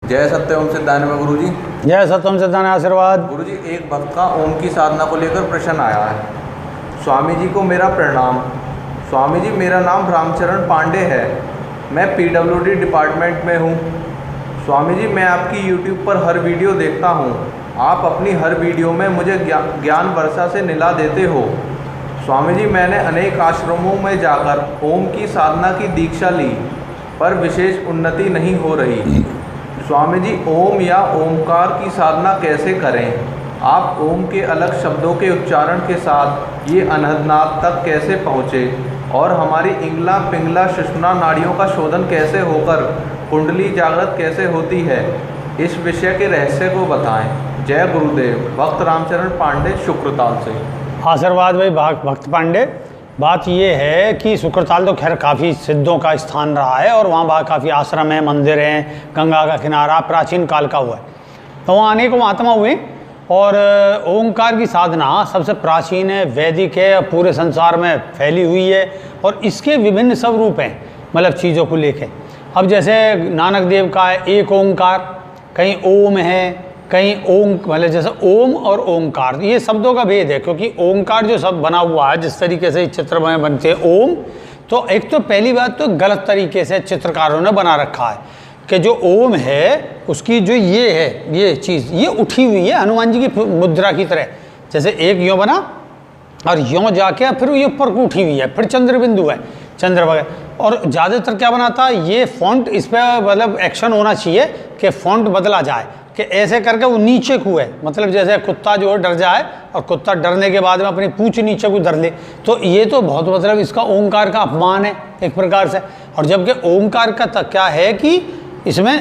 जय सत्यम सिद्धांत में गुरु जी। जय सत्यम सिद्धांत आशीर्वाद। गुरु जी, एक भक्त का ओम की साधना को लेकर प्रश्न आया है। स्वामी जी को मेरा प्रणाम। स्वामी जी, मेरा नाम रामचरण पांडे है। मैं पीडब्ल्यूडी डिपार्टमेंट में हूँ। स्वामी जी, मैं आपकी यूट्यूब पर हर वीडियो देखता हूँ। आप अपनी हर वीडियो में मुझे ज्ञान वर्षा से निला देते हो। स्वामी जी, मैंने अनेक आश्रमों में जाकर ओम की साधना की दीक्षा ली, पर विशेष उन्नति नहीं हो रही। स्वामी जी, ओम या ओमकार की साधना कैसे करें? आप ओम के अलग शब्दों के उच्चारण के साथ ये अनहदनाद तक कैसे पहुँचे? और हमारी इंगला पिंगला सुषुम्ना नाड़ियों का शोधन कैसे होकर कुंडली जागृत कैसे होती है? इस विषय के रहस्य को बताएं। जय गुरुदेव। भक्त रामचरण पांडे, शुक्रताल से। आशीर्वाद भाई भक्त पांडे। बात ये है कि शुक्रताल तो खैर काफ़ी सिद्धों का स्थान रहा है और वहाँ काफ़ी आश्रम हैं, मंदिर हैं, गंगा का किनारा प्राचीन काल का हुआ है। तो वहाँ अनेक महात्मा हुए और ओंकार की साधना सबसे प्राचीन है, वैदिक है, पूरे संसार में फैली हुई है और इसके विभिन्न स्वरूप हैं, मतलब चीज़ों को लेके। अब जैसे नानक देव का है एक ओंकार, कहीं ओम है, कहीं ओम, मतलब जैसे ओम और ओंकार, ये शब्दों का भेद है। क्योंकि ओंकार जो शब्द बना हुआ है, जिस तरीके से चित्र में बनते हैं ओम, तो एक तो पहली बात तो गलत तरीके से चित्रकारों ने बना रखा है कि जो ओम है उसकी जो ये है, ये चीज़ ये उठी हुई है हनुमान जी की मुद्रा की तरह। जैसे एक यों बना और यों जाके फिर ये ऊपर को उठी हुई है, फिर चंद्र बिंदु है, चंद्र वगैरह। और ज़्यादातर क्या बनाता है ये फॉन्ट, इस पर मतलब एक्शन होना चाहिए कि फॉन्ट बदला जाए, कि ऐसे करके वो नीचे को है, मतलब जैसे कुत्ता जो है डर जाए और कुत्ता डरने के बाद में अपनी पूंछ नीचे को धर ले, तो ये तो बहुत मतलब इसका ओंकार का अपमान है एक प्रकार से। और जबकि ओंकार का क्या है कि इसमें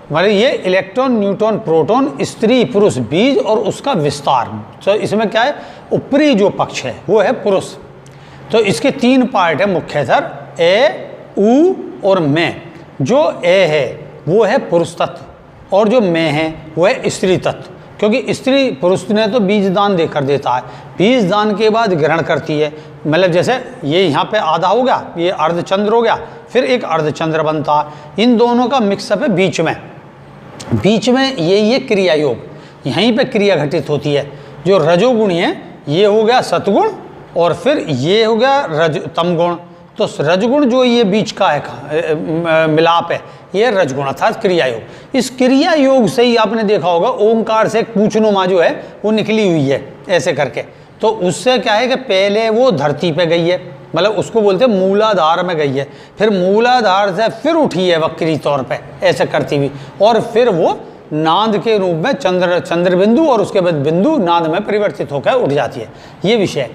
मतलब ये इलेक्ट्रॉन न्यूट्रॉन प्रोटॉन स्त्री पुरुष बीज और उसका विस्तार, तो इसमें क्या है ऊपरी जो पक्ष है वो है पुरुष। तो इसके तीन पार्ट है मुख्यतः, ए ऊ और मैं। जो ए है वो है पुरुष तत्व और जो मैं है वो है स्त्री तत्व। क्योंकि स्त्री पुरुष ने तो बीज दान देकर देता है, बीज दान के बाद ग्रहण करती है, मतलब जैसे ये यहाँ पे आधा हो गया, ये अर्धचंद्र हो गया, फिर एक अर्धचंद्र बनता है। इन दोनों का मिक्सअप है बीच में ये क्रिया योग, यहीं पे क्रिया घटित होती है। जो रजोगुणी है ये हो गया सतगुण और फिर ये हो गया तमगुण। तो रजगुण जो ये बीच का है मिलाप है, ये रजगुण अर्थात क्रिया योग। इस क्रिया योग से ही आपने देखा होगा ओंकार से पूछनुमा जो है वो निकली हुई है ऐसे करके। तो उससे क्या है कि पहले वो धरती पे गई है, मतलब उसको बोलते हैं मूलाधार में गई है, फिर मूलाधार से फिर उठी है वक्री तौर पे ऐसे करती हुई, और फिर वो नाद के रूप में चंद्र बिंदु और उसके बाद बिंदु नाद में परिवर्तित होकर उठ जाती है। ये विषय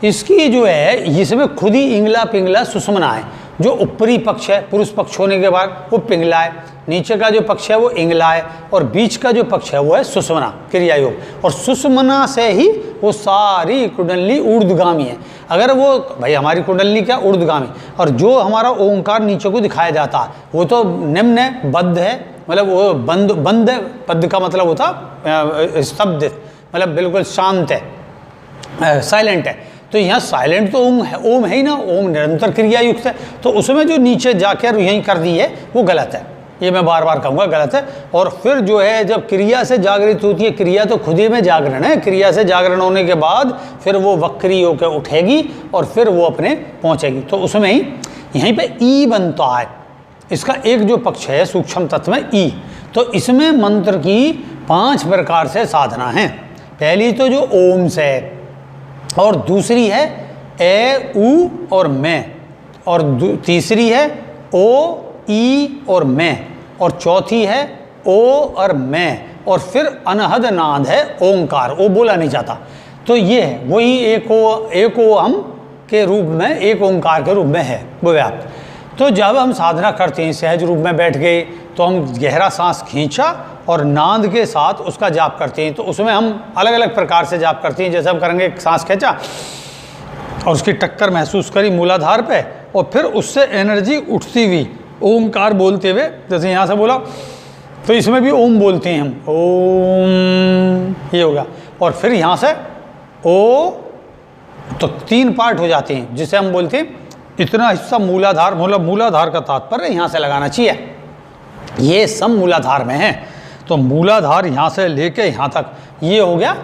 इसकी जो है, इसमें खुद ही इंगला पिंगला सुषुम्ना है। जो ऊपरी पक्ष है पुरुष पक्ष होने के बाद वो पिंगला है, नीचे का जो पक्ष है वो इंगला है और बीच का जो पक्ष है वो है सुषुम्ना क्रिया योग। और सुषुम्ना से ही वो सारी कुंडली ऊर्ध्वगामी है। अगर वो भाई हमारी कुंडली क्या ऊर्ध्वगामी, और जो हमारा ओंकार नीचे को दिखाया जाता है वो तो निम्न है, बद्ध है, मतलब वो बंद है। बद्ध का मतलब होता स्तब्ध, मतलब बिल्कुल शांत है, साइलेंट है। तो यहाँ साइलेंट तो ओम है ही ना, ओम निरंतर क्रिया युक्त है। तो उसमें जो नीचे जाकर यहीं कर दी है वो गलत है, ये मैं बार बार कहूँगा गलत है। और फिर जो है जब क्रिया से जागृत होती है, क्रिया तो खुद ही में जागरण है, क्रिया से जागरण होने के बाद फिर वो वक्री होकर उठेगी और फिर वो अपने पहुँचेगी। तो उसमें ही यहीं पर ई बनता है, इसका एक जो पक्ष है सूक्ष्म तत्व में ई। तो इसमें मंत्र की 5 प्रकार से साधना है। पहली तो जो ओम से है, और दूसरी है ए ऊ और मैं, और तीसरी है ओ ई और मैं, और चौथी है ओ और मैं, और फिर अनहद नाद है ओंकार, वो बोला नहीं जाता। तो ये है वही एक हम के रूप में, एक ओंकार के रूप में है वो व्याप्त। तो जब हम साधना करते हैं सहज रूप में बैठ गए तो हम गहरा सांस खींचा और नाद के साथ उसका जाप करते हैं। तो उसमें हम अलग अलग प्रकार से जाप करते हैं। जैसे हम करेंगे सांस खींचा और उसकी टक्कर महसूस करी मूलाधार पे, और फिर उससे एनर्जी उठती हुई ओंकार बोलते हुए, जैसे यहाँ से बोला तो इसमें भी ओम बोलते हैं हम, ओम, ये होगा। और फिर यहाँ से ओ, तो 3 पार्ट हो जाते हैं जिसे हम बोलते हैं इतना हिस्सा मूलाधार, मतलब मूलाधार का तात्पर्य यहाँ से लगाना चाहिए। ये सब मूलाधार में है। तो मूलाधार यहाँ से लेके यहाँ तक ये हो गया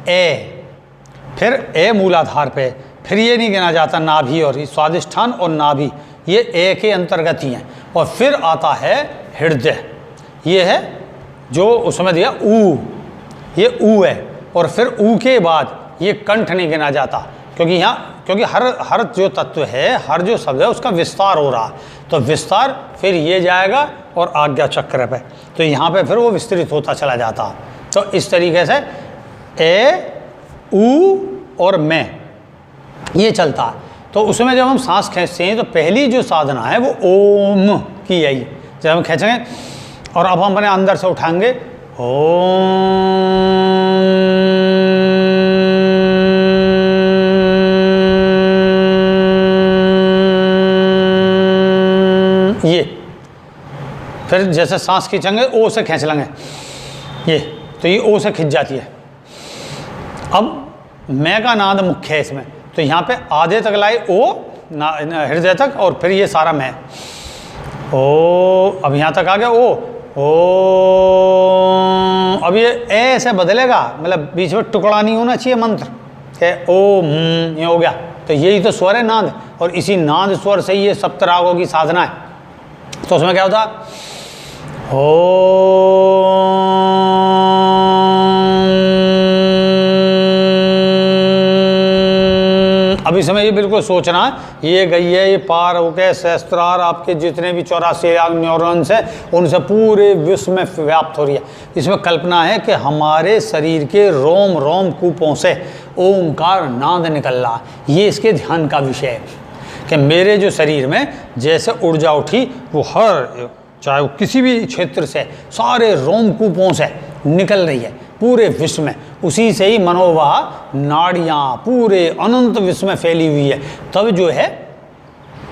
ए, फिर ए मूलाधार पे, फिर ये नहीं गिना जाता नाभि और स्वादिष्ठान और नाभि, ये ए के अंतर्गत ही हैं। और फिर आता है हृदय, ये है जो उसमें दिया ऊ, ये ऊ है। और फिर ऊ के बाद ये कंठ नहीं गिना जाता, क्योंकि हर जो तत्व है, हर जो शब्द है उसका विस्तार हो रहा, तो विस्तार फिर ये जाएगा और आज्ञा चक्र पे, तो यहाँ पे फिर वो विस्तृत होता चला जाता। तो इस तरीके से ए, ऊ और मैं ये चलता। तो उसमें जब हम सांस खींचते हैं तो पहली जो साधना है वो ओम की है। जब हम खींचेंगे और अब हम अपने अंदर से उठाएंगे ओम, ये फिर जैसे सांस खींचेंगे ओ से खींच लेंगे ये, तो ये ओ से खिंच जाती है। अब मैं का नाद मुख्य है इसमें, तो यहाँ पे आधे तक लाए ओ हृदय तक, और फिर ये सारा मैं ओ, अब यहाँ तक आ गया ओ, अब ये ऐसे बदलेगा, मतलब बीच में टुकड़ा नहीं होना चाहिए मंत्र के ओ ये हो गया। तो यही तो स्वर है नाद, और इसी नाद स्वर से ये सप्तरागों की साधना है। तो उसमें क्या होता अब इसमें ये बिल्कुल सोचना है, ये गई है, ये पार हो गए सहस्त्रार, आपके जितने भी 84 न्यूरॉन्स हैं उनसे पूरे विश्व में व्याप्त हो रही है। इसमें कल्पना है कि हमारे शरीर के रोम रोम कूपों से ओंकार नाद निकल रहा, ये इसके ध्यान का विषय है कि मेरे जो शरीर में जैसे ऊर्जा उठी वो हर, चाहे वो किसी भी क्षेत्र से, सारे रोमकूपों से निकल रही है पूरे विश्व में, उसी से ही मनोवाह नाड़ियाँ पूरे अनंत विश्व में फैली हुई है। तब जो है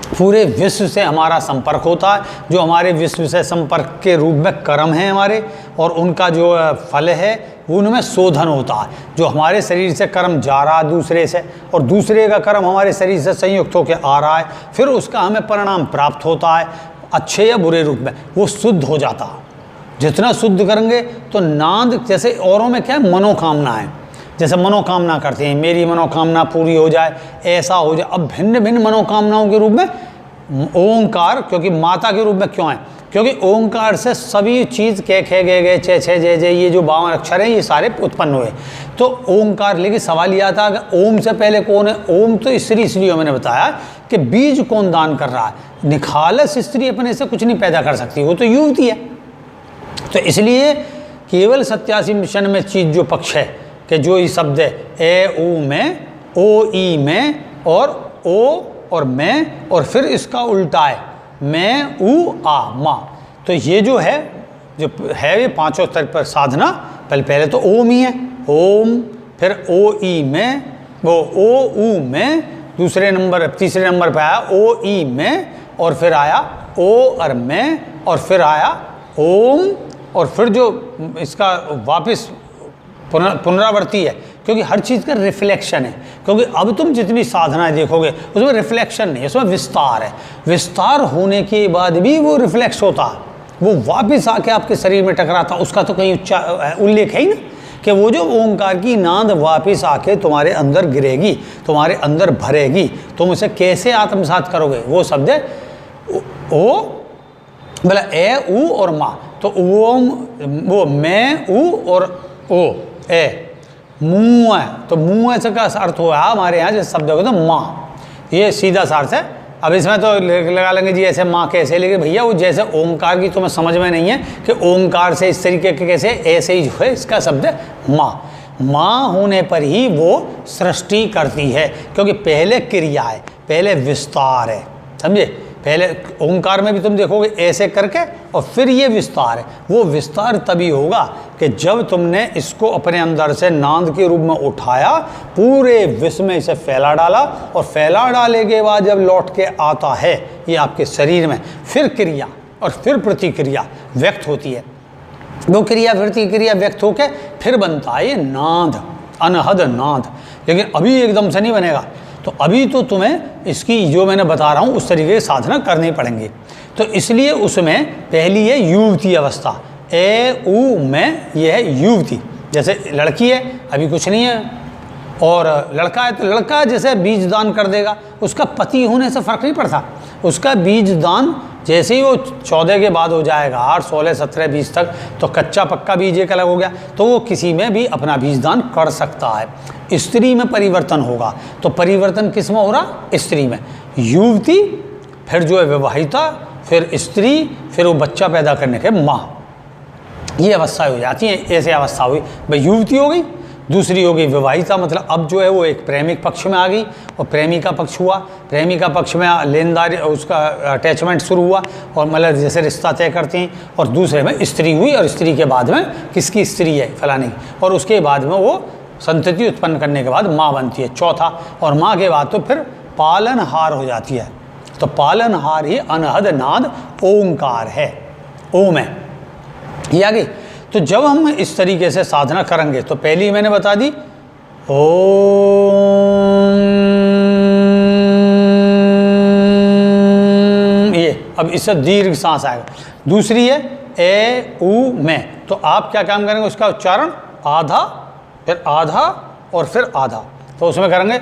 पूरे विश्व से हमारा संपर्क होता है, जो हमारे विश्व से संपर्क के रूप में कर्म है हमारे, और उनका जो फल है वो उनमें शोधन होता है। जो हमारे शरीर से कर्म जा रहा है दूसरे से, और दूसरे का कर्म हमारे शरीर से संयुक्त होकर आ रहा है, फिर उसका हमें परिणाम प्राप्त होता है अच्छे या बुरे रूप में, वो शुद्ध हो जाता है। जितना शुद्ध करेंगे तो नाद, जैसे औरों में क्या है मनोकामना है, जैसे मनोकामना करते हैं मेरी मनोकामना पूरी हो जाए, ऐसा हो जाए। अब भिन्न भिन्न मनोकामनाओं के रूप में ओंकार, क्योंकि माता के रूप में क्यों है, क्योंकि ओंकार से सभी चीज़ खे खे गे गे चे छे जे जे, ये जो 52 अक्षर हैं ये सारे उत्पन्न हुए। तो ओंकार, लेकिन सवाल यह आता है कि ओम से पहले कौन है। ओम तो स्त्री, इसलिए मैंने बताया कि बीज कौन दान कर रहा है। निखालस स्त्री अपने से कुछ नहीं पैदा कर सकती, वो तो युवती है। तो इसलिए केवल 87 मिशन में चीज़ जो पक्ष है कि जो ये शब्द है ए ऊ में, ओ ई में, और ओ और मैं, और फिर इसका उल्टा है मैं ऊ आ माँ। तो ये जो है ये पांचों स्तर पर साधना, पहले तो ओम ही है, ओम, फिर ओ ई में, वो ओ ऊ में, तीसरे नंबर पे आया ओ ई में, और फिर आया ओ और मैं, और फिर आया ओम, और फिर जो इसका वापस पुनरावृत्ति है, क्योंकि हर चीज़ का रिफ्लेक्शन है। क्योंकि अब तुम जितनी साधनाएं देखोगे उसमें रिफ्लेक्शन नहीं है, उसमें विस्तार है। विस्तार होने के बाद भी वो रिफ्लेक्स होता है, वो वापस आके आपके शरीर में टकराता। उसका तो कहीं उल्लेख है ही ना कि वो जो ओंकार की नाद वापस आके तुम्हारे अंदर गिरेगी, तुम्हारे अंदर भरेगी, तुम उसे कैसे आत्मसात करोगे। वो शब्द है ओ, बोला ए ऊ और माँ, तो ओम, वो मैं ऊ और ओ ए, मुँह है, तो मुँह से का अर्थ हुआ हमारे यहाँ जैसे शब्द होगा तो माँ, ये सीधा सा अर्थ है। अब इसमें तो लगा लेंगे जी ऐसे माँ कैसे, लेकिन भैया वो जैसे ओंकार की तुम्हें समझ में नहीं है कि ओंकार से इस तरीके के कैसे, ऐसे ही जो है इसका शब्द है माँ। माँ होने पर ही वो सृष्टि करती है, क्योंकि पहले क्रिया है, पहले विस्तार है, समझे। पहले ओंकार में भी तुम देखोगे ऐसे करके, और फिर ये विस्तार है। वो विस्तार तभी होगा कि जब तुमने इसको अपने अंदर से नाद के रूप में उठाया, पूरे विश्व में इसे फैला डाला, और फैला डाले के बाद जब लौट के आता है ये आपके शरीर में, फिर क्रिया और फिर प्रतिक्रिया व्यक्त होती है। वो क्रिया प्रतिक्रिया व्यक्त होकर फिर बनता है ये नाद, अनहद नाद। लेकिन अभी एकदम से नहीं बनेगा। तो अभी तो तुम्हें इसकी जो मैंने बता रहा हूँ उस तरीके की साधना करनी पड़ेंगी। तो इसलिए उसमें पहली है युवती अवस्था, ए ऊ में, ये है युवती। जैसे लड़की है अभी कुछ नहीं है, और लड़का है तो लड़का जैसे बीज दान कर देगा, उसका पति होने से फ़र्क नहीं पड़ता। उसका बीज दान जैसे ही वो 14 के बाद हो जाएगा, 8, 16, 17, 20 तक, तो कच्चा पक्का बीज एक अलग हो गया, तो वो किसी में भी अपना बीज दान कर सकता है। स्त्री में परिवर्तन होगा, तो परिवर्तन किस में हो रहा? स्त्री में। युवती, फिर जो है विवाहिता, फिर स्त्री, फिर वो बच्चा पैदा करने के माँ, ये अवस्था हो जाती है। ऐसे अवस्था हुई भाई, युवती हो गई, दूसरी हो गई विवाहिता, मतलब अब जो है वो एक प्रेमिक पक्ष में आ गई और प्रेमी का पक्ष हुआ। प्रेमी का पक्ष में लेनदार उसका अटैचमेंट शुरू हुआ और मतलब जैसे रिश्ता तय करते हैं, और दूसरे में स्त्री हुई, और स्त्री के बाद में किसकी स्त्री है? फलानी की, और उसके बाद में वो संतति उत्पन्न करने के बाद माँ बनती है, चौथा। और माँ के बाद तो फिर पालनहार हो जाती है। तो पालनहार ही अनहद नाद ओंकार है, ओम है, ये आ गई। तो जब हम इस तरीके से साधना करेंगे तो पहली मैंने बता दी ओम, ये अब इससे दीर्घ सांस आएगा। दूसरी है ए ऊ में, तो आप क्या काम करेंगे? उसका उच्चारण आधा, फिर आधा और फिर आधा। तो उसमें करेंगे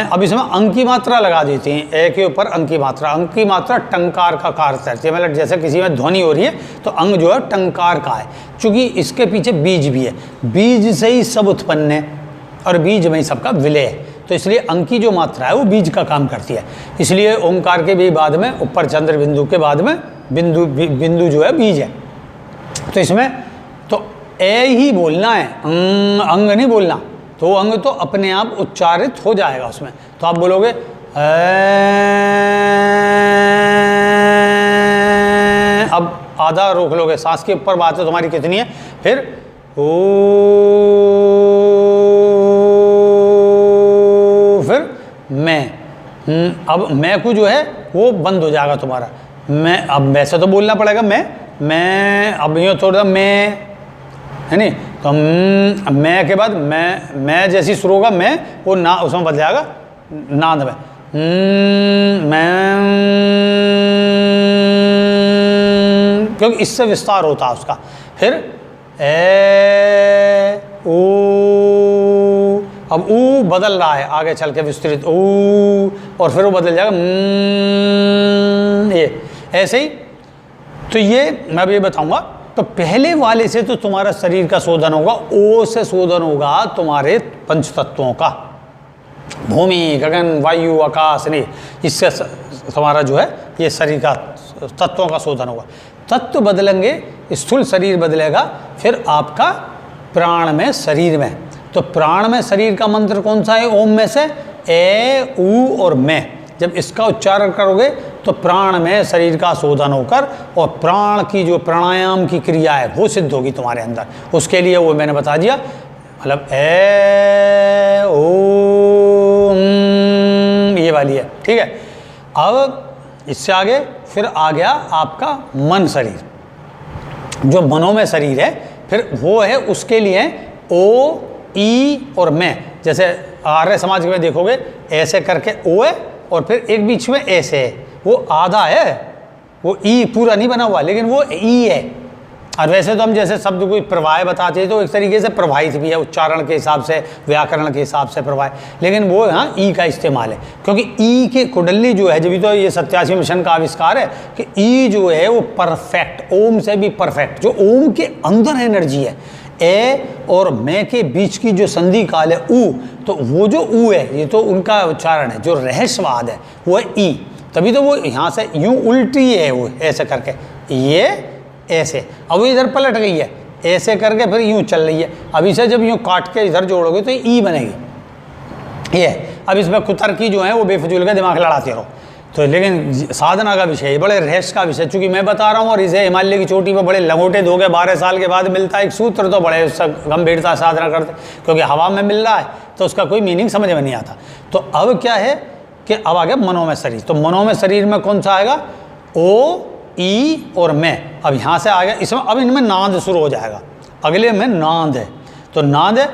अब इसमें अंक की मात्रा लगा देती हैं, ए के ऊपर अंक की मात्रा। अंक की मात्रा टंकार का कार्य करती है, मतलब जैसे किसी में ध्वनि हो रही है तो अंग जो है टंकार का है, क्योंकि इसके पीछे बीज भी है, बीज से ही सब उत्पन्न है और बीज में ही सबका विलय है। तो इसलिए अंक की जो मात्रा है वो बीज का काम करती है। इसलिए ओंकार के भी बाद में ऊपर चंद्र बिंदु के बाद में बिंदु जो है बीज है। तो इसमें तो ए ही बोलना है, अंग नहीं बोलना। तो वो अंग तो अपने आप उच्चारित हो जाएगा उसमें। तो आप बोलोगे अब आधा रोक लोगे, सांस के ऊपर बात है तुम्हारी कितनी है, फिर ओ, फिर मैं, अब मैं को जो है वो बंद हो जाएगा तुम्हारा। मैं अब वैसे तो बोलना पड़ेगा मैं अब यूँ थोड़ा मैं है नहीं, तो मैं के बाद मैं जैसी शुरू होगा मैं, वो ना उसमें बदल जाएगा नाद में, मैं, क्योंकि इससे विस्तार होता है उसका। फिर ए ऊ, अब ऊ बदल रहा है आगे चल के विस्तृत ऊ, और फिर वो बदल जाएगा ये ऐसे ही। तो ये मैं भी बताऊंगा। तो पहले वाले से तो तुम्हारा शरीर का शोधन होगा, ओ से शोधन होगा तुम्हारे पंच तत्वों का, भूमि, गगन, वायु, आकाश, नहीं, इससे तुम्हारा जो है ये शरीर का तत्वों का शोधन होगा। तत्व बदलेंगे, स्थूल शरीर बदलेगा, फिर आपका प्राण में शरीर में। तो प्राण में शरीर का मंत्र कौन सा है? ओम में से ए ऊ और मैं। जब इसका उच्चारण करोगे तो प्राण में शरीर का शोधन होकर और प्राण की जो प्राणायाम की क्रिया है वो सिद्ध होगी तुम्हारे अंदर। उसके लिए वो मैंने बता दिया, मतलब ए ओ ये वाली है, ठीक है। अब इससे आगे फिर आ गया आपका मन शरीर, जो मनों में शरीर है, फिर वो है उसके लिए ओ ई और मैं। जैसे आर्य समाज में देखोगे ऐसे करके ओ है और फिर एक बीच में ऐसे है, वो आधा है, वो ई पूरा नहीं बना हुआ, लेकिन वो ई है। और वैसे तो हम जैसे शब्द कोई प्रवाह बताते हैं तो एक तरीके से प्रवाहित भी है, उच्चारण के हिसाब से, व्याकरण के हिसाब से प्रवाह, लेकिन वो यहाँ ई का इस्तेमाल है, क्योंकि ई के कुंडली जो है, जब भी तो ये 87 मिशन का आविष्कार है कि ई जो है वो परफेक्ट, ओम से भी परफेक्ट, जो ओम के अंदर एनर्जी है। ए और मैं के बीच की जो संधि काल है ऊ, तो वो जो ऊ है ये तो उनका उच्चारण है, जो रहस्यवाद है वो है ई। तभी तो वो यहाँ से यूँ उल्टी है, वो ऐसे करके ये ऐसे, अब वो इधर पलट गई है ऐसे करके, फिर यूँ चल रही है। अब इसे जब यूँ काट के इधर जोड़ोगे तो ई बनेगी ये। अब इसमें कुतर्की जो है वो बेफजूल का दिमाग लड़ाते रहो। तो लेकिन साधना का विषय, बड़े रहस्य का विषय, चूंकि मैं बता रहा हूँ और इसे हिमालय की चोटी पर बड़े लंगोटे धो के 12 साल के बाद मिलता है एक सूत्र, तो बड़े उसका गंभीरता साधना करते, क्योंकि हवा में मिल रहा है तो उसका कोई मीनिंग समझ में नहीं आता। तो अब क्या है कि अब आ गया मनों में शरीर। तो मनों में शरीर में कौन सा आएगा? ओ ई और मैं। अब यहाँ से आ गया इसमें, अब इनमें नाद शुरू हो जाएगा। अगले में नाद है, तो नाद है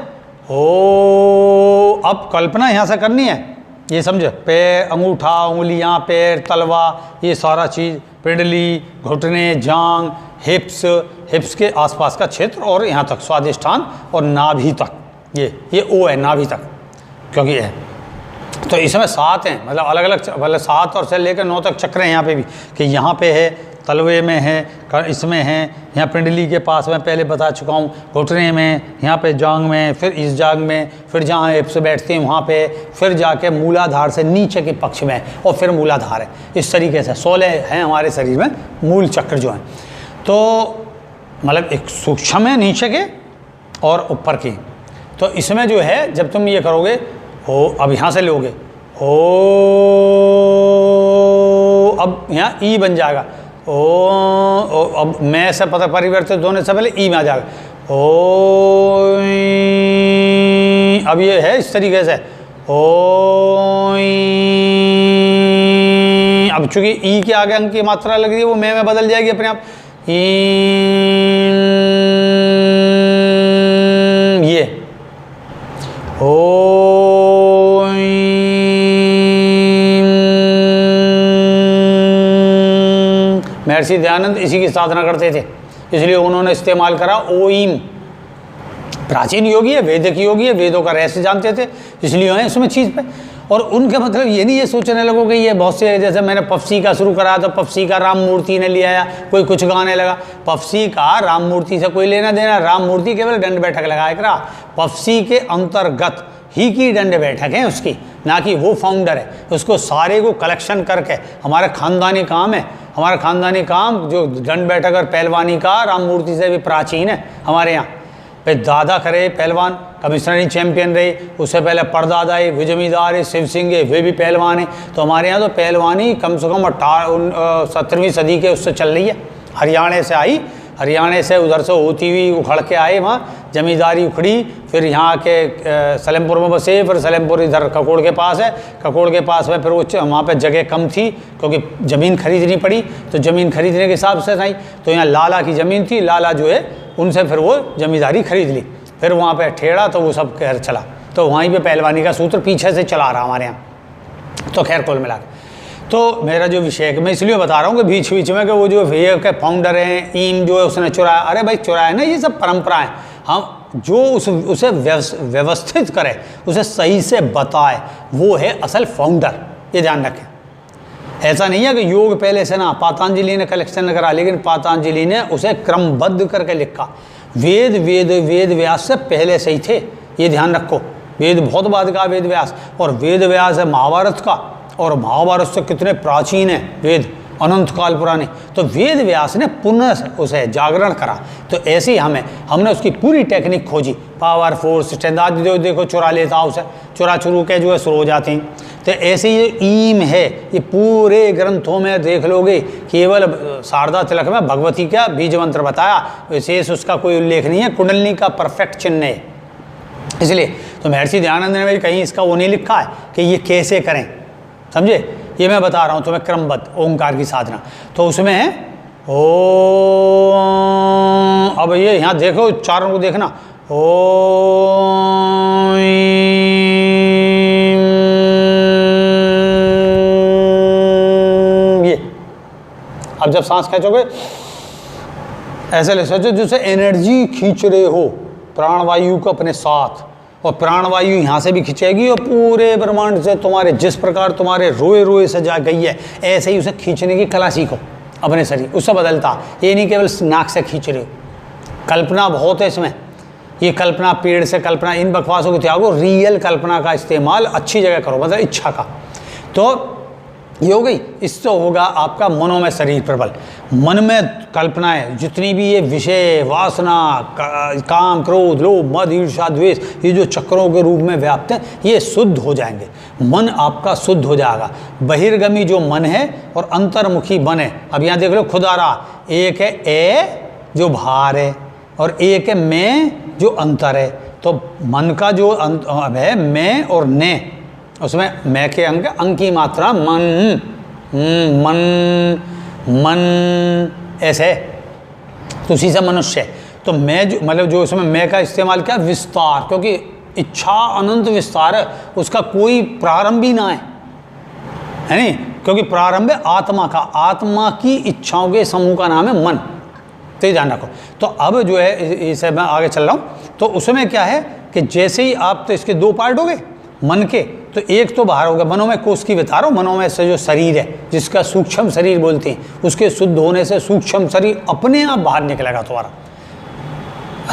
हो। अब कल्पना यहाँ से करनी है, ये समझे, पैर, अंगूठा, उंगलियाँ, पैर, तलवा, ये सारा चीज़, पिंडली, घुटने, जांग, हिप्स के आसपास का क्षेत्र और यहाँ तक स्वादिष्ठान और नाभि तक, ये ओ है नाभि तक, क्योंकि ये है। तो इसमें 7 हैं, मतलब अलग अलग, मतलब 7 और से लेकर 9 तक चक्र हैं यहाँ पे भी, कि यहाँ पे है, तलवे में है, इसमें है, यहाँ पिंडली के पास में पहले बता चुका हूँ, घुटने में, यहाँ पे जांग में, फिर इस जांग में, फिर जहाँ हिप्स बैठती हैं वहाँ पे, फिर जाके मूलाधार से नीचे के पक्ष में, और फिर मूलाधार है। इस तरीके से 16 हैं हमारे शरीर में मूल चक्र जो हैं। तो मतलब एक सूक्ष्म है नीचे के और ऊपर की। तो इसमें जो है जब तुम ये करोगे, हो, अब यहाँ से लोगे, हो, अब यहाँ ई बन जाएगा, ओ, अब मैं से पता परिवर्तित होने से पहले ई में आ जाएगा, ओ, अब ये है इस तरीके से, ओ, अब चूंकि ई के आगे अंक की मात्रा लग रही है, वो मैं बदल जाएगी अपने आप, ये ओ, महर्षि दयानंद इसी की साधना करते थे, इसलिए उन्होंने इस्तेमाल करा ओम। प्राचीन योगी है, वैदिक योगी है, वेदों का रहस्य जानते थे, इसलिए हैं इसमें चीज़ पे। और उनका मतलब ये नहीं ये सोचने लगो कि ये बहुत से, जैसे मैंने पफसी का शुरू करा तो पफसी का राम मूर्ति ने लिया, कोई कुछ गाने लगा, पफसी का राम मूर्ति से कोई लेना देना, राम मूर्ति केवल दंड बैठक लगाया करा, पफसी के अंतर्गत ही की दंड बैठक है उसकी, ना कि वो फाउंडर है। उसको सारे को कलेक्शन करके, हमारा खानदानी काम है, हमारा खानदानी काम जो दंड बैठक और पहलवानी का राम मूर्ति से भी प्राचीन है हमारे यहाँ। भाई दादा करे पहलवान, कमिश्नरी चैंपियन रहे, उससे पहले परदादा है, वे जमींदार है, शिव सिंह है, वे भी पहलवान है। तो हमारे यहाँ तो पहलवानी कम से कम 17वीं सदी के उससे चल रही है। हरियाणा से आई, हरियाणा से उधर से होती हुई उखड़ के आए, वहाँ जमींदारी उखड़ी, फिर यहाँ के सलेमपुर में बसे, फिर सलेमपुर इधर ककोड़ के पास है, ककोड़ के पास में फिर वो वहाँ पे जगह कम थी क्योंकि ज़मीन खरीदनी पड़ी, तो ज़मीन खरीदने के हिसाब से नहीं, तो यहाँ लाला की ज़मीन थी, लाला जो है उनसे फिर वो जमींदारी खरीद ली, फिर वहाँ पे ठेड़ा, तो वो सब खैर चला, तो वहीं पे पहलवानी का सूत्र पीछे से चला रहा हमारे यहाँ। तो खैर कुल मिला के तो मेरा जो विषय है, मैं इसलिए बता रहा हूँ कि बीच बीच में कि वो जो भैया के फाउंडर हैं, ईम जो है उसने चुराया, अरे भाई चुराया ना, ये सब परंपराएं, हम जो उसे व्यवस्थित करे, उसे सही से बताए, वो है असल फाउंडर, ये ध्यान रखें। ऐसा नहीं है कि योग पहले से ना पातंजलि ने कलेक्शन करा, लेकिन पातंजलि ने उसे क्रमबद्ध करके लिखा। वेद व्यास से पहले से ही थे, ये ध्यान रखो। वेद बहुत बाद का वेद व्यास, और वेद व्यास है महाभारत का, और महाभारत से कितने प्राचीन है वेद, अनंत काल पुराने। तो वेद व्यास ने पुनः उसे जागरण करा। तो ऐसे ही हमने उसकी पूरी टेक्निक खोजी, पावर, फोर्स, स्ट्रेंथ, आज जो देखो चुरा लेता उसे, चुरा चुरू के जो है शुरू हो जाते हैं। तो ऐसे ये ईम है, ये पूरे ग्रंथों में देख लोगे, केवल शारदा तिलक में भगवती का बीज मंत्र बताया, विशेष उसका कोई उल्लेख नहीं है, कुंडलिनी का परफेक्ट चिन्ह है। इसलिए तो महर्षि दयानंद ने कहीं इसका वो नहीं लिखा है कि ये कैसे करें, समझे, ये मैं बता रहा हूँ तुम्हें क्रमबद्ध ओंकार की साधना। तो उसमें है ओ, अब ये यहाँ देखो चारों को देखना, ओ, ये अब जब सांस खींचोगे ऐसे ले सोचो जैसे एनर्जी खींच रहे हो प्राणवायु को अपने साथ, और प्राणवायु यहाँ से भी खींचेगी और पूरे ब्रह्मांड से तुम्हारे, जिस प्रकार तुम्हारे रोए रोए से जा गई है, ऐसे ही उसे खींचने की कला सीखो अपने शरीर, उससे बदलता। ये नहीं केवल नाक से खींच रहे हो, कल्पना बहुत है इसमें, ये कल्पना, पेड़ से कल्पना, इन बकवासों को त्यागो, रियल कल्पना का इस्तेमाल अच्छी जगह करो, मतलब इच्छा का। तो ये हो गई, इससे होगा आपका मनों में शरीर प्रबल। मन में कल्पनाएं जितनी भी ये विषय, वासना, काम, क्रोध, लोभ, मद, ईर्ष्या, द्वेष, ये जो चक्रों के रूप में व्याप्त हैं, ये शुद्ध हो जाएंगे, मन आपका शुद्ध हो जाएगा। बहिर्गमी जो मन है और अंतर्मुखी मन है, अब यहाँ देख लो खुद आ रहा, एक है ए जो बाहर है और एक है मैं जो अंतर है। तो मन का जो है मैं और ने, उसमें मैं के अंक की मात्रा मन, मन मन ऐसे, तो उसी से मनुष्य है। तो मैं जो मतलब जो इसमें मैं का इस्तेमाल किया विस्तार, क्योंकि इच्छा अनंत विस्तार है, उसका कोई प्रारंभ ही ना है नहीं, क्योंकि प्रारंभ है आत्मा का, आत्मा की इच्छाओं के समूह का नाम है मन। तो ये ध्यान रखो। तो अब जो है इसे मैं आगे चल रहा हूँ, तो उसमें क्या है कि जैसे ही आप, तो इसके दो पार्ट हो गए मन के, तो एक तो बाहर हो गया मनोमय कोष की बता रहा हूँ, मनोमय से जो शरीर है जिसका सूक्ष्म शरीर बोलते हैं, उसके शुद्ध होने से सूक्ष्म शरीर अपने आप बाहर निकलेगा तुम्हारा,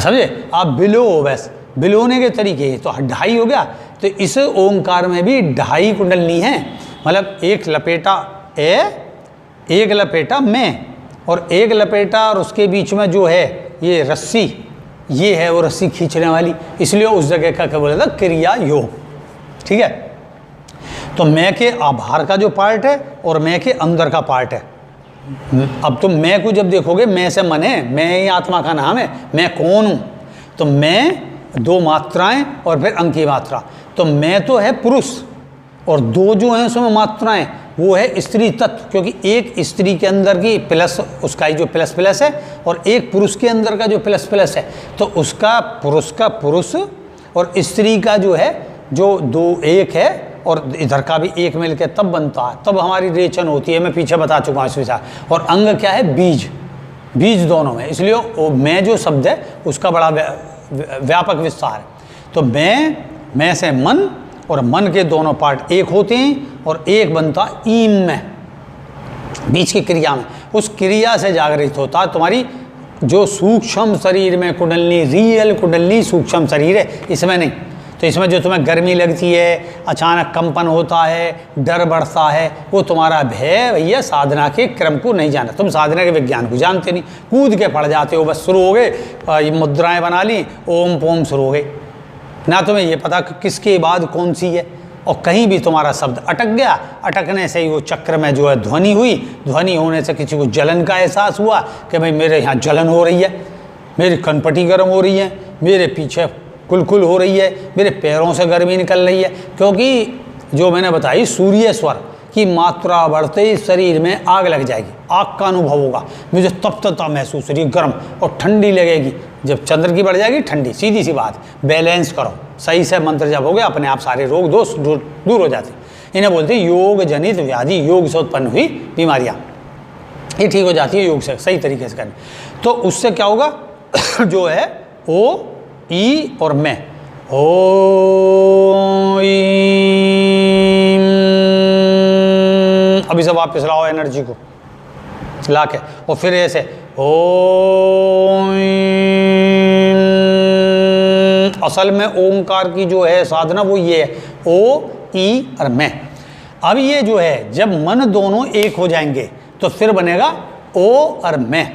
समझे। आप बिलो हो, बस बिलोने के तरीके, तो 2.5 हो गया। तो इस ओंकार में भी 2.5 कुंडलनी है, मतलब एक लपेटा ए, एक लपेटा मैं, और एक लपेटा और उसके बीच में जो है ये रस्सी, ये है वो रस्सी खींचने वाली, इसलिए उस जगह का क्या बोला था, क्रिया योग। ठीक है, तो मैं के बाहर का जो पार्ट है और मैं के अंदर का पार्ट है। अब तुम मैं को जब देखोगे, मैं से मन है, मैं ही आत्मा का नाम है, मैं कौन हूँ, तो मैं 2 मात्राएं और फिर अंक की मात्रा, तो मैं तो है पुरुष, और 2 जो हैं उसमें मात्राएं, वो है स्त्री तत्व, क्योंकि एक स्त्री के अंदर की प्लस, उसका ही जो प्लस प्लस है, और एक पुरुष के अंदर का जो प्लस प्लस है, तो उसका पुरुष का पुरुष और स्त्री का जो है जो 2 एक है, और इधर का भी एक मिल के तब बनता है, तब हमारी रेचन होती है। मैं पीछे बता चुका हूँ इस विचार। और अंग क्या है, बीज, बीज दोनों में, इसलिए वो मैं जो शब्द है उसका बड़ा व्यापक विस्तार है। तो मैं से मन, और मन के दोनों पार्ट एक होते हैं, और एक बनता ईम में, बीच की क्रिया में, उस क्रिया से जागृत होता है तुम्हारी जो सूक्ष्म शरीर में कुंडलनी, रियल कुंडलनी सूक्ष्म शरीर है, इसमें नहीं। तो इसमें जो तुम्हें गर्मी लगती है, अचानक कंपन होता है, डर बढ़ता है, वो तुम्हारा भय भैया साधना के क्रम को नहीं जाना, तुम साधना के विज्ञान को जानते नहीं, कूद के पड़ जाते हो, बस शुरू हो गए, ये मुद्राएं बना ली, ओम पोम शुरू हो गए, ना तुम्हें ये पता कि किसके बाद कौन सी है, और कहीं भी तुम्हारा शब्द अटक गया, अटकने से ही वो चक्र में जो है ध्वनि हुई, ध्वनि होने से किसी को जलन का एहसास हुआ कि भाई मेरे यहाँ जलन हो रही है, मेरी कनपटी गर्म हो रही है, मेरे पीछे कुलकुल हो रही है, मेरे पैरों से गर्मी निकल रही है, क्योंकि जो मैंने बताई सूर्य स्वर की मात्रा बढ़ते ही शरीर में आग लग जाएगी, आग का अनुभव होगा, मुझे तप्तता महसूस हो रही है, गर्म, और ठंडी लगेगी, जब चंद्र की बढ़ जाएगी ठंडी, सीधी सी बात। बैलेंस करो, सही से मंत्र जप हो गया, अपने आप सारे रोग दोष दूर हो जाते। इन्हें बोलते हैं योग जनित व्याधि, योग से उत्पन्न हुई बीमारियाँ, ये ठीक हो जाती है योग से, सही तरीके से करने। तो उससे क्या होगा जो है ओ ई और मैं, ओ अभी से वापस लाओ एनर्जी को ला के, और फिर ऐसे ओ, असल में ओंकार की जो है साधना वो ये है, ओ ई और मैं। अब ये जो है जब मन दोनों एक हो जाएंगे तो फिर बनेगा ओ और मैं,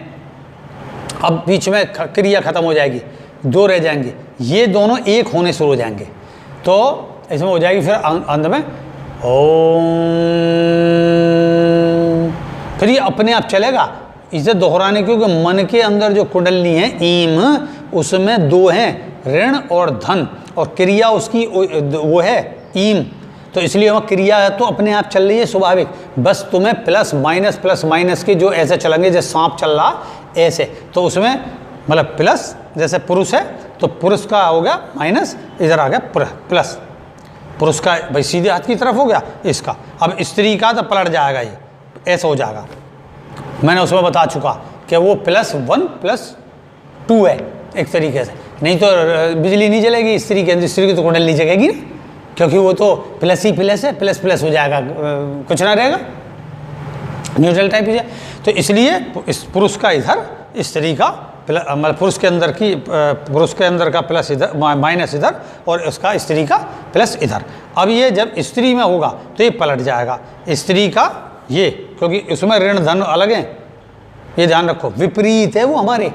अब बीच में क्रिया खत्म हो जाएगी, 2 रह जाएंगे, ये दोनों एक होने शुरू हो जाएंगे, तो इसमें हो जाएगी फिर अंत में ओम, फिर ये अपने आप चलेगा। इसे दोहराने क्योंकि मन के अंदर जो कुंडलनी है ईम, उसमें 2 हैं, ऋण और धन, और क्रिया उसकी वो है ईम, तो इसलिए वह क्रिया है तो अपने आप चल रही है स्वाभाविक, बस तुम्हें प्लस माइनस के जो ऐसे चलेंगे जैसे सांप चल रहा ऐसे, तो उसमें मतलब प्लस, जैसे पुरुष है तो पुरुष का हो गया माइनस, इधर आ गया प्लस, पुरुष का भाई सीधे हाथ की तरफ हो गया इसका, अब स्त्री का तो पलट जाएगा, ये ऐसा हो जाएगा। मैंने उसमें बता चुका कि वो +1 +2 है एक तरीके से, नहीं तो बिजली नहीं जलेगी स्त्री के अंदर, स्त्री की तो कुंडली जगेगी ना, क्योंकि वो तो प्लस ही प्लस है, प्लस हो जाएगा, कुछ ना रहेगा, न्यूट्रल टाइप ही। तो इसलिए इस पुरुष का इधर, स्त्री का मतलब पुरुष के अंदर का प्लस इधर, माइनस इधर, और उसका स्त्री का प्लस इधर। अब ये जब स्त्री में होगा तो ये पलट जाएगा, स्त्री का ये, क्योंकि उसमें ऋण धन अलग है, ये ध्यान रखो, विपरीत है वो हमारे,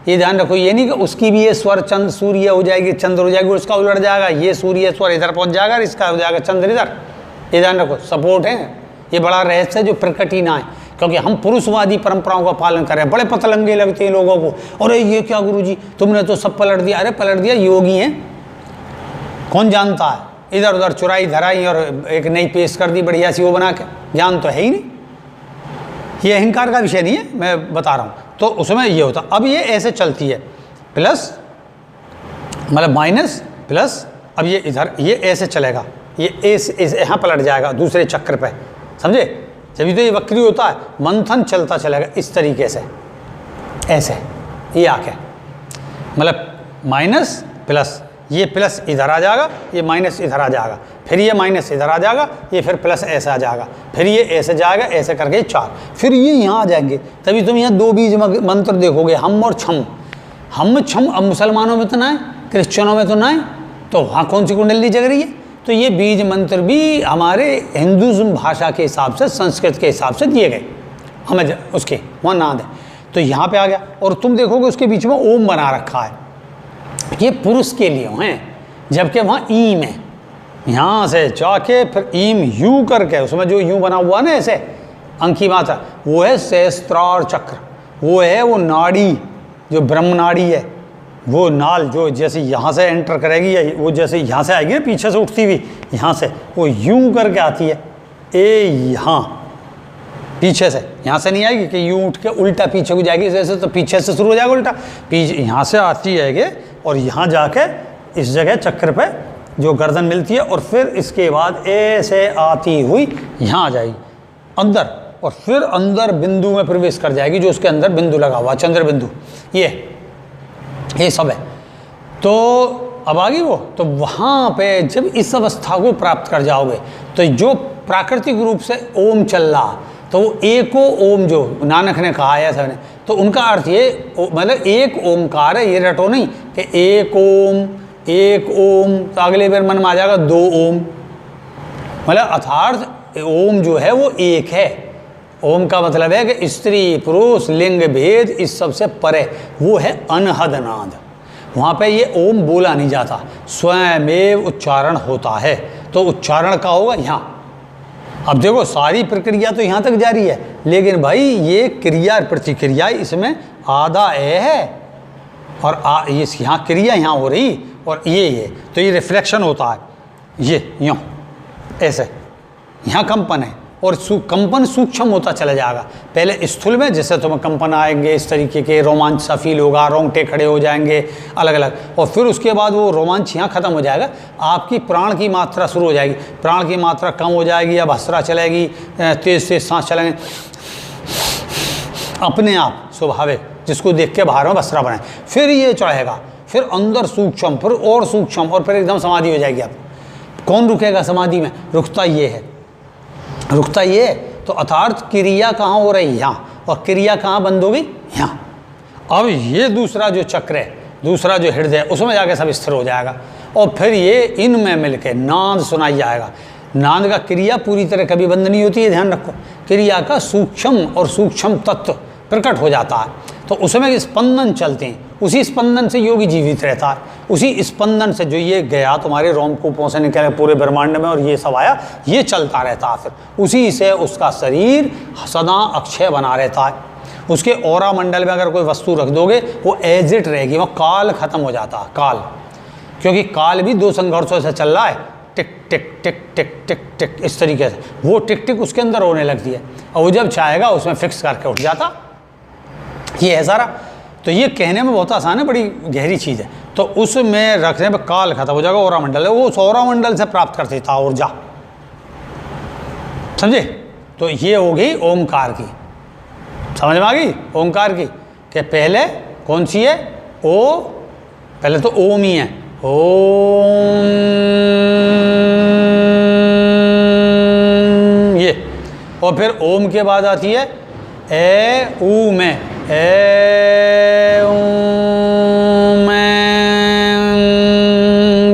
ये ध्यान रखो, ये नहीं कि उसकी भी ये स्वर चंद्र सूर्य हो जाएगी, चंद्र हो जाएगी, उसका उलट जाएगा, ये सूर्य स्वर इधर पहुंच जाएगा, इसका हो जाएगा चंद्र इधर, ये ध्यान रखो, सपोर्ट है, ये बड़ा रहस्य है जो प्रकट ही ना है, क्योंकि हम पुरुषवादी परंपराओं का पालन करें, बड़े पतलंगे लगते हैं लोगों को, अरे ये क्या गुरुजी तुमने तो सब पलट दिया, अरे पलट दिया, योगी हैं, कौन जानता है, इधर उधर चुराई धराई और एक नई पेश कर दी बढ़िया सी वो बना के, ज्ञान तो है ही नहीं, ये अहंकार का विषय नहीं है, मैं बता रहा हूँ। तो उसमें ये होता, अब ये ऐसे चलती है, प्लस मतलब माइनस प्लस अब ये इधर ये ऐसे चलेगा, ये ऐसे यहाँ पलट जाएगा दूसरे चक्र पे, समझे? जब तो ये वक्री होता है, मंथन चलता चलेगा इस तरीके से, ऐसे ये आके, मतलब माइनस प्लस, ये प्लस इधर आ जाएगा, ये माइनस इधर आ जाएगा, फिर ये माइनस इधर आ जाएगा, ये फिर प्लस ऐसे आ जाएगा, फिर ये ऐसे जाएगा, ऐसे करके 4, फिर ये यहाँ आ जाएंगे। तभी तुम यहाँ 2 बीज मंत्र देखोगे, हम और छम, हम छम। अब मुसलमानों में तो ना है, क्रिश्चियनों में तो ना है, तो वहाँ कौन सी कुंडली जग रही है? तो ये बीज मंत्र भी हमारे हिंदुज़्म भाषा के हिसाब से, संस्कृत के हिसाब से दिए गए, हमें उसके वहाँ नाद है। तो यहाँ पे आ गया, और तुम देखोगे उसके बीच में ओम बना रखा है, ये पुरुष के लिए हैं, जबकि वहाँ ईम है। यहाँ से जाके फिर ईम यू करके, उसमें जो यू बना हुआ ना ऐसे अंक की मात्रा, वो है सहस्त्रार चक्र, वो है वो नाड़ी जो ब्रह्म नाड़ी है, वो नाल जो जैसे यहाँ से एंटर करेगी, वो जैसे यहाँ से आएगी पीछे से उठती हुई, यहाँ से वो यूं करके आती है, ए यहाँ पीछे से, यहाँ से नहीं आएगी कि यूं उठ के उल्टा पीछे को जाएगी, जैसे तो पीछे से शुरू हो जाएगा उल्टा, पीछे यहाँ से आती है और यहाँ जाके इस जगह चक्र पे जो गर्दन मिलती है, और फिर इसके बाद ऐसे आती हुई यहाँ आ जाएगी अंदर, और फिर अंदर बिंदु में प्रवेश कर जाएगी, जो उसके अंदर बिंदु लगा हुआ चंद्र बिंदु, ये सब है। तो अब आ गई वो, तो वहाँ पे जब इस अवस्था को प्राप्त कर जाओगे, तो जो प्राकृतिक रूप से ओम चल रहा, तो वो एको ओम जो नानक ने कहा है सबने, तो उनका अर्थ ये मतलब एक ओमकार है, ये रटो नहीं कि एक ओम, तो अगले बार मन में आ जाएगा 2 ओम, मतलब अर्थात ओम जो है वो एक है। ओम का मतलब है कि स्त्री पुरुष लिंग भेद इस सबसे परे, वो है अनहद नाद। वहाँ पे ये ओम बोला नहीं जाता, स्वयमेव उच्चारण होता है। तो उच्चारण का होगा यहाँ। अब देखो सारी प्रक्रिया तो यहाँ तक जारी है, लेकिन भाई ये क्रिया प्रतिक्रिया इसमें आधा ए है, और ये यहाँ क्रिया यहाँ हो रही, और ये तो ये रिफ्लेक्शन होता है, ये यूँ ऐसे, यहाँ कंपन है, और कंपन सूक्ष्म होता चला जाएगा। पहले स्थूल में जैसे तुम्हें कंपन आएंगे, इस तरीके के रोमांच सा फील होगा, रोंगटे खड़े हो जाएंगे अलग अलग, और फिर उसके बाद वो रोमांच यहाँ ख़त्म हो जाएगा, आपकी प्राण की मात्रा शुरू हो जाएगी, प्राण की मात्रा कम हो जाएगी, अब हसरा चलेगी, तेज़ तेज़ सांस चलेंगे अपने आप स्वाभाविक, जिसको देख के बाहर में बसरा बनाए, फिर ये चढ़ेगा, फिर अंदर सूक्ष्म, फिर और सूक्ष्म, और फिर एकदम समाधि हो जाएगी। आप कौन रुकेगा समाधि में? रुकता ये है, रुकता ये। तो अर्थात क्रिया कहाँ हो रही? यहाँ, और क्रिया कहाँ बंद होगी? यहाँ। अब ये दूसरा जो चक्र है, दूसरा जो हृदय है, उसमें जाके सब स्थिर हो जाएगा, और फिर ये इनमें मिलके नाद सुनाई जाएगा। नाद का क्रिया पूरी तरह कभी बंद नहीं होती है, ध्यान रखो। क्रिया का सूक्ष्म और सूक्ष्म तत्व प्रकट हो जाता है, तो उसमें स्पंदन चलते हैं, उसी स्पंदन से योगी जीवित रहता है, उसी स्पंदन से जो ये गया तुम्हारे रोमकूपों से निकले पूरे ब्रह्मांड में, और ये सब आया, ये चलता रहता है, फिर उसी से उसका शरीर सदा अक्षय बना रहता है। उसके औरा मंडल में अगर कोई वस्तु रख दोगे, वो एज इट रहेगी, वो काल खत्म हो जाता है, काल, क्योंकि काल भी 2 संघर्षों से चल रहा है, टिक टिक टिक टिक टिक टिक, इस तरीके से वो टिक टिक उसके अंदर होने लगती है, और वो जब चाहेगा उसमें फिक्स करके उठ जाता। ये है सारा। तो ये कहने में बहुत आसान है, बड़ी गहरी चीज़ है। तो उसमें रखने पर काल खत्म हो जाएगा, औरा मंडल है, वो सौरा मंडल से प्राप्त करती था ऊर्जा, समझे? तो ये होगी ओमकार की, समझ में आ गई? ओमकार की कि पहले कौन सी है? ओ, पहले तो ओम ही है, ओम, ये, और फिर ओम के बाद आती है ए ऊ में, ए ऊ में,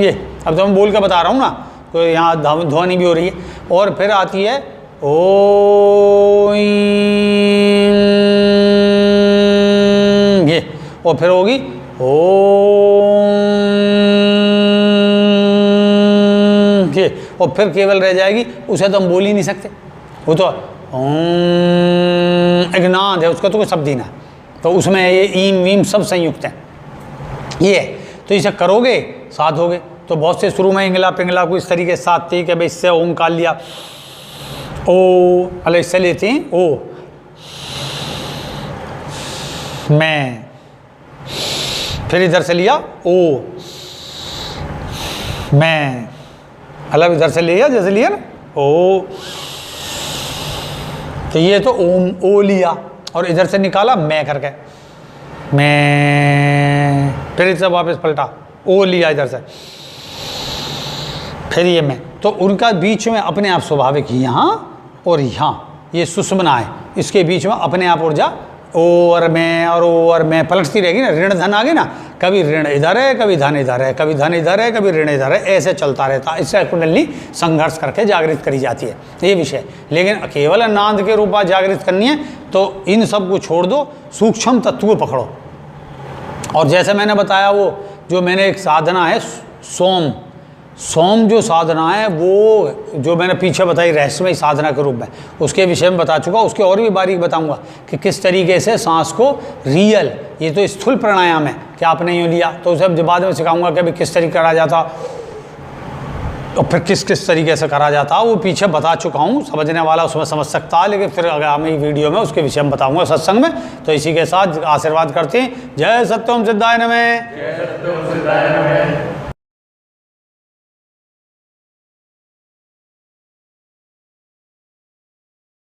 ये अब तो मैं बोल के बता रहा हूँ ना, तो यहाँ ध्वनि भी हो रही है। और फिर आती है ओ, ये, और फिर होगी ओम, ये, और फिर केवल रह जाएगी, उसे तो हम बोल ही नहीं सकते, वो तो एक नाद है, उसका तो कोई शब्द ही ना, तो उसमें ये ईम वीम सब संयुक्त हैं। ये तो इसे करोगे साथ होगे। तो बहुत से शुरू में इंगला पिंगला को इस तरीके से साथ थी कि भाई इससे ओमकार लिया, ओ अले इससे लेते हैं ओ, मैं, फिर इधर से लिया ओ, मैं मतलब इधर से लिया, जैसे लिया ना ओ, तो ये तो ओम ओ लिया और इधर से निकाला मैं करके, मैं, फिर इधर वापस पलटा ओ लिया इधर से, फिर ये मैं, तो उनका बीच में अपने आप स्वाभाविक यहाँ और यहाँ ये सुषुम्ना है, इसके बीच में अपने आप ऊर्जा ओ और मैं पलटती रहेगी ना, ऋण धन आ गई ना, कभी ऋण इधर है, कभी धन इधर है, कभी धन इधर है, कभी ऋण इधर है, ऐसे चलता रहता है। इससे कुंडली संघर्ष करके जागृत करी जाती है, ये विषय। लेकिन केवल नाद के रूप में जागृत करनी है तो इन सब को छोड़ दो, सूक्ष्म तत्व पकड़ो। और जैसे मैंने बताया वो जो मैंने एक साधना है सोम जो साधना है वो जो मैंने पीछे बताई रहस्यमय साधना के रूप में, उसके विषय में बता चुका, उसके और भी बारीक बताऊंगा कि किस तरीके से सांस को रियल, ये तो स्थूल प्राणायाम है कि आपने यूँ लिया, तो उसे बाद में सिखाऊंगा कि अभी किस तरीके करा जाता और फिर किस तरीके से करा जाता, वो पीछे बता चुका हूँ, समझने वाला उसमें समझ सकता है। लेकिन फिर आगामी वीडियो में उसके विषय में बताऊंगा सत्संग में। तो इसी के साथ आशीर्वाद करते हैं। जय सत्यम सिद्धाय नमः।